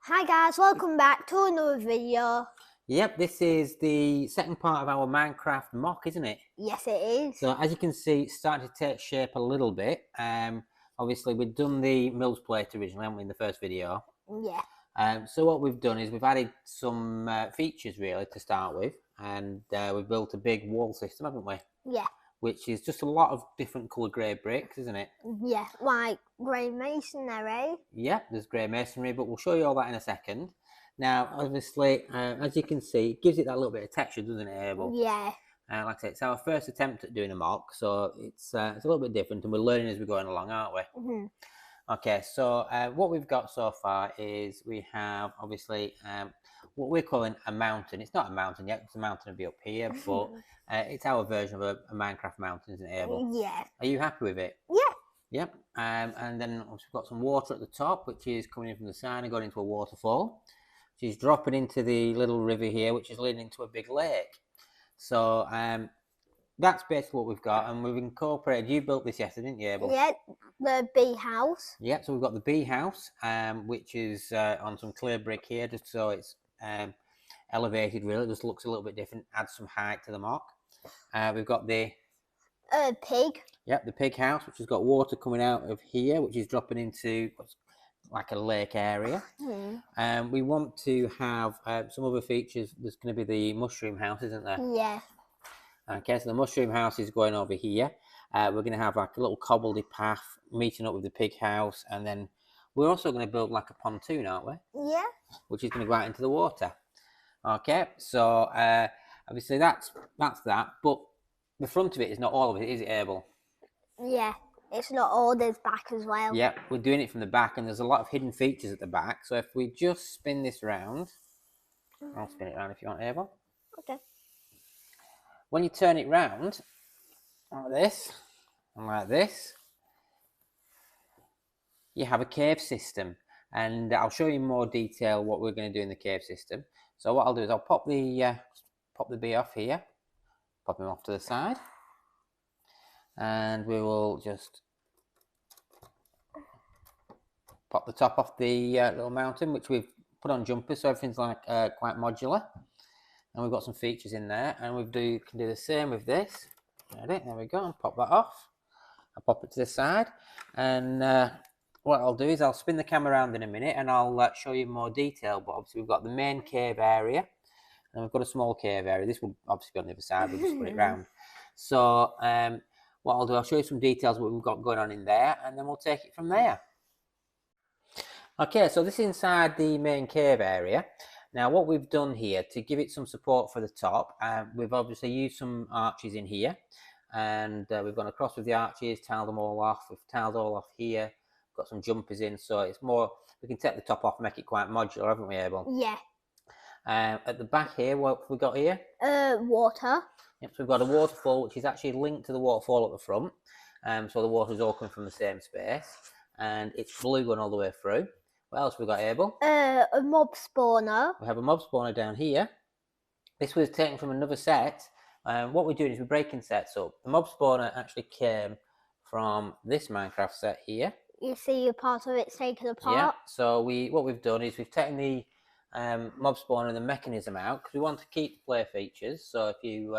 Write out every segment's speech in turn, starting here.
Hi guys, welcome back to another video. Yep, this is the second part of our Minecraft mock, isn't it? Yes, it is. So as you can see, it's starting to take shape a little bit. Obviously we've done the Mills plate originally, haven't we, in the first video? Yeah. So what we've done is we've added some features really to start with, and we've built a big wall system, haven't we? Yeah. Which is just a lot of different coloured grey bricks, isn't it? Yeah, like grey masonry. Yeah, there's grey masonry, but we'll show you all that in a second. Now, obviously, as you can see, it gives it that little bit of texture, doesn't it, Abel? Yeah. Like I said, it's our first attempt at doing a mock, so it's a little bit different, and we're learning as we're going along, aren't we? Mm-hmm. Okay, so what we've got so far is we have obviously what we're calling a mountain. It's not a mountain yet; it's a mountain will be up here, but it's our version of a Minecraft mountain, isn't it, Abel? Yeah. Are you happy with it? Yeah. Yep. And then we've got some water at the top, which is coming in from the side and going into a waterfall. She's dropping into the little river here, which is leading into a big lake. So that's basically what we've got, and we've incorporated. You built this yesterday, didn't you, Abel? Yeah, the bee house. Yep. So we've got the bee house, which is on some clear brick here, just so it's elevated. Really, it just looks a little bit different. Adds some height to the mock. We've got the Pig. Yep, the pig house, which has got water coming out of here, which is dropping into what's like a lake area. We want to have some other features. There's going to be the mushroom house, isn't there? Yeah. Okay, so the mushroom house is going over here. We're going to have like a little cobbledy path meeting up with the pig house, and then we're also going to build like a pontoon, aren't we? Yeah. Which is going to go out into the water. Okay, so obviously that's that, but the front of it is not all of it, is it, Abel? Yeah. It's not all this back as well. Yep, we're doing it from the back, and there's a lot of hidden features at the back. So if we just spin this round, I'll spin it around if you want, Abel. Okay. When you turn it round, like this, and like this, you have a cave system. And I'll show you in more detail what we're going to do in the cave system. So what I'll do is I'll pop the bee off here, pop him off to the side, and we will just pop the top off the little mountain, which we've put on jumpers, so everything's like quite modular. And we've got some features in there, and we can do the same with this. There we go, and pop that off. I'll pop it to the side, and what I'll do is I'll spin the camera around in a minute, and I'll show you more detail. But obviously we've got the main cave area, and we've got a small cave area. This will obviously be on the other side. We'll just put it round. So what I'll do, I'll show you some details of what we've got going on in there, and then we'll take it from there. Okay, so this is inside the main cave area. Now what we've done here to give it some support for the top, we've obviously used some arches in here, and we've gone across with the arches, tiled them all off. We've tiled all off here, got some jumpers in, so it's more, we can take the top off and make it quite modular, haven't we, Abel? Yeah. At the back here, what have we got here? Water. Yep, so we've got a waterfall, which is actually linked to the waterfall at the front. So the water's all coming from the same space, and it's blue going all the way through. What else have we got, Abel? A mob spawner. We have a mob spawner down here. This was taken from another set. What we're doing is we're breaking sets up. The mob spawner actually came from this Minecraft set here. You see a part of it's taken apart. Yeah. So what we've done is we've taken the mob spawner and the mechanism out, because we want to keep the play features. So if you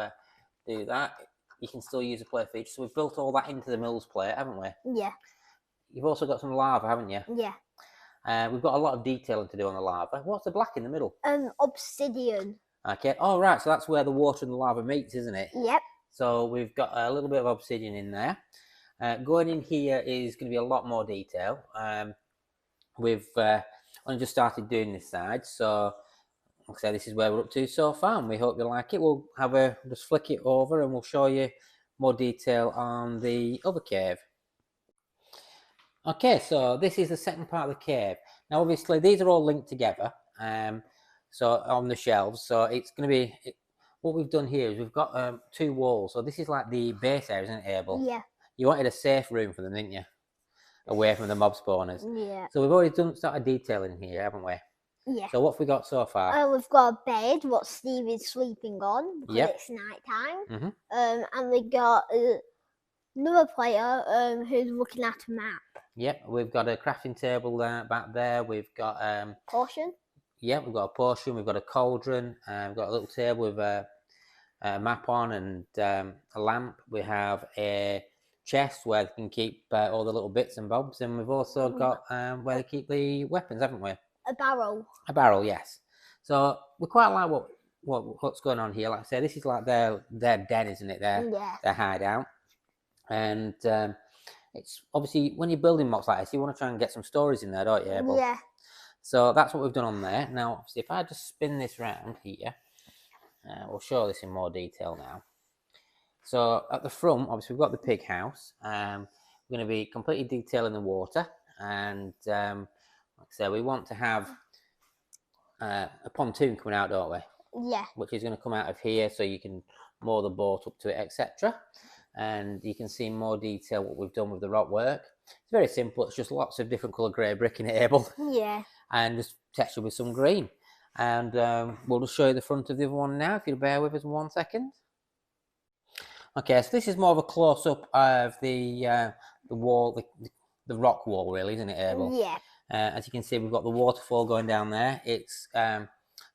do that, you can still use the play features. So we've built all that into the Mills plate, haven't we? Yeah. You've also got some lava, haven't you? Yeah. We've got a lot of detailing to do on the lava. What's the black in the middle? Obsidian. Okay. Oh, right. So that's where the water and the lava meets, isn't it? Yep. So we've got a little bit of obsidian in there. Going in here is going to be a lot more detail. We've only just started doing this side, so like I say, this is where we're up to so far, and we hope you like it. We'll just flick it over, and we'll show you more detail on the other cave. Okay, so this is the second part of the cave. Now, obviously, these are all linked together, so on the shelves. So it's going to be, what we've done here is we've got 2 walls. So this is like the base area, isn't it, Abel? Yeah. You wanted a safe room for them, didn't you? Away from the mob spawners. Yeah. So we've already started detailing here, haven't we? Yeah. So what have we got so far? We've got a bed, what Steve is sleeping on, because Yep. it's night time. Mhm. And we got another player who's looking at a map. Yep, we've got a crafting table there, back there. We've got Portion. yeah, we've got a portion. We've got a cauldron. We've got a little table with a map on and a lamp. We have a chest where they can keep all the little bits and bobs, and we've also got where they keep the weapons, haven't we? A barrel. A barrel, yes. So we quite like what's going on here. Like I say, this is like their den, isn't it? Their hideout, and it's obviously when you're building mocks like this, you want to try and get some stories in there, don't you, Abel? Yeah. So that's what we've done on there. Now, obviously, if I just spin this round here, we'll show this in more detail now. So at the front, obviously, we've got the pig house. We're going to be completely detailing the water, and like I say, we want to have a pontoon coming out, don't we? Yeah. Which is going to come out of here, so you can moor the boat up to it, etc. And you can see in more detail what we've done with the rock work. It's very simple. It's just lots of different colour grey brick in it, Abel. Yeah. And just textured with some green. And we'll just show you the front of the other one now, if you'll bear with us 1 second. Okay, so this is more of a close-up of the wall, the rock wall, really, isn't it, Abel? Yeah. As you can see, we've got the waterfall going down there. It's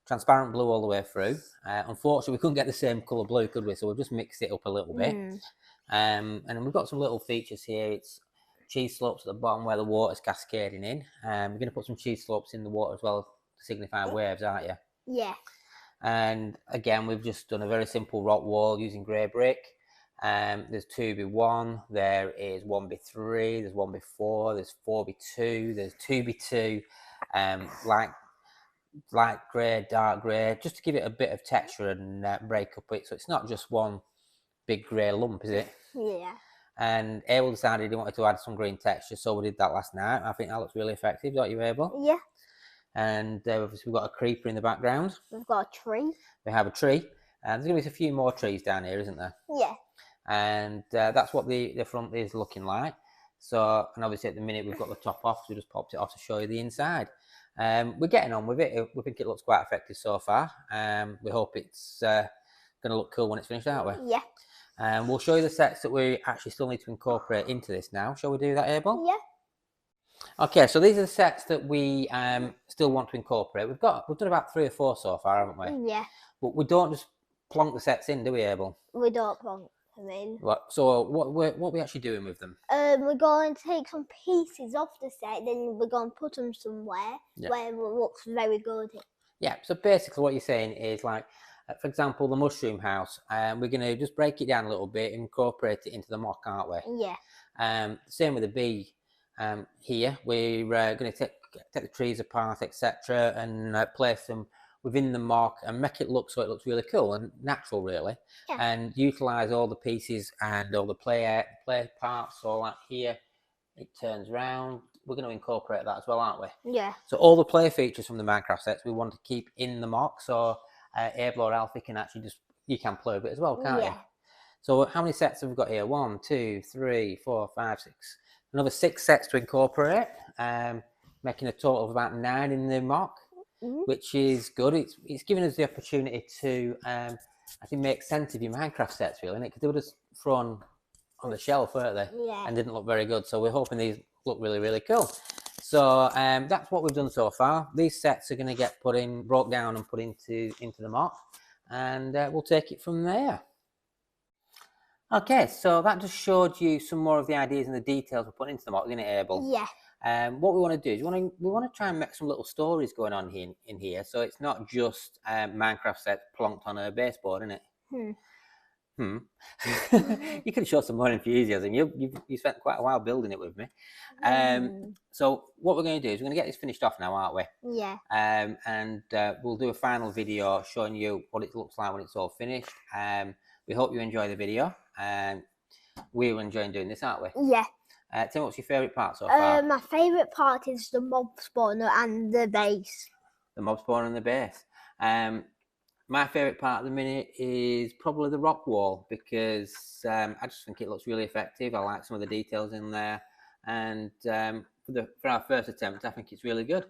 transparent blue all the way through. Unfortunately, we couldn't get the same colour blue, could we? So we've just mixed it up a little bit. And we've got some little features here. It's cheese slopes at the bottom where the water's cascading in. We're going to put some cheese slopes in the water as well to signify waves, aren't you? Yeah. And again, we've just done a very simple rock wall using grey brick. There's 2B1, there is 1B3, there's 1B4, there's 4B2, there's 2B2, light grey, dark grey, just to give it a bit of texture and break up it, so it's not just one big grey lump, is it? Yeah. And Abel decided he wanted to add some green texture, so we did that last night. I think that looks really effective, don't you, Abel? Yeah. And obviously we've got a creeper in the background. We've got a tree. We have a tree, and there's going to be a few more trees down here, isn't there? Yeah. And that's what the front is looking like. So, and obviously at the minute we've got the top off, so we just popped it off to show you the inside. We're getting on with it. We think it looks quite effective so far. We hope it's going to look cool when it's finished, aren't we? Yeah. We'll show you the sets that we actually still need to incorporate into this now. Shall we do that, Abel? Yeah. Okay, so these are the sets that we still want to incorporate. We've done about 3 or 4 so far, haven't we? Yeah. But we don't just plonk the sets in, do we, Abel? We don't plonk them in. Right, so what are we actually doing with them? We're going to take some pieces off the set, then we're going to put them somewhere where it looks very good. Yeah, so basically what you're saying is, like, for example, the mushroom house. We're going to just break it down a little bit, incorporate it into the mock, aren't we? Yeah. Same with the bee. Here we're going to take the trees apart, etc., and place them within the mock and make it look so it looks really cool and natural, really. Yeah. And utilize all the pieces and all the play parts. So like here, it turns round. We're going to incorporate that as well, aren't we? Yeah. So all the play features from the Minecraft sets we want to keep in the mock, so Abel or Alfie can actually you can play with it as well, can't you? So how many sets have we got here? 1, 2, 3, 4, 5, 6. Another 6 sets to incorporate, making a total of about 9 in the mock, which is good. It's giving us the opportunity to I think make sense of your Minecraft sets, really, because they were just thrown on the shelf, weren't they? Yeah. And didn't look very good. So we're hoping these look really, really cool. So that's what we've done so far. These sets are going to get broke down and put into the mock, and we'll take it from there. Okay, so that just showed you some more of the ideas and the details we're putting into the mock, didn't it, Abel? Yeah. What we want to do is we want to try and make some little stories going on in here, so it's not just Minecraft sets plonked on a baseboard, isn't it? You can show some more enthusiasm. You spent quite a while building it with me. So what we're going to do is we're going to get this finished off now, aren't we? Yeah. And we'll do a final video showing you what it looks like when it's all finished. We hope you enjoy the video. We were enjoying doing this, aren't we? Yeah. Tim, what's your favourite part so far? My favourite part is the mob spawner and the base. The mob spawner and the base. My favourite part at the minute is probably the rock wall, because I just think it looks really effective. I like some of the details in there, and for our first attempt, I think it's really good.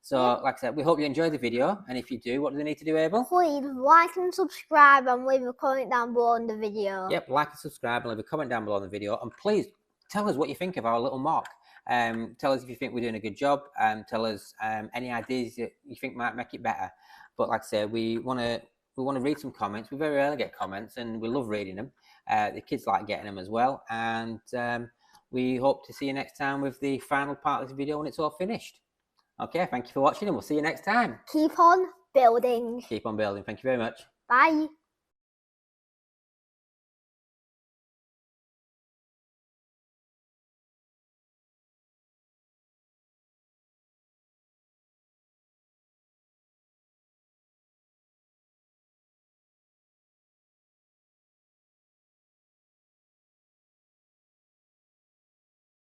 So, like I said, we hope you enjoyed the video. And if you do, what do they need to do, Abel? Please like and subscribe and leave a comment down below on the video. Yep, like and subscribe and leave a comment down below on the video. And please tell us what you think of our little mock. Tell us if you think we're doing a good job. Tell us any ideas that you think might make it better. But like I said, we want to read some comments. We very rarely get comments, and we love reading them. The kids like getting them as well. And we hope to see you next time with the final part of this video when it's all finished. Okay, thank you for watching, and we'll see you next time. Keep on building. Keep on building. Thank you very much. Bye.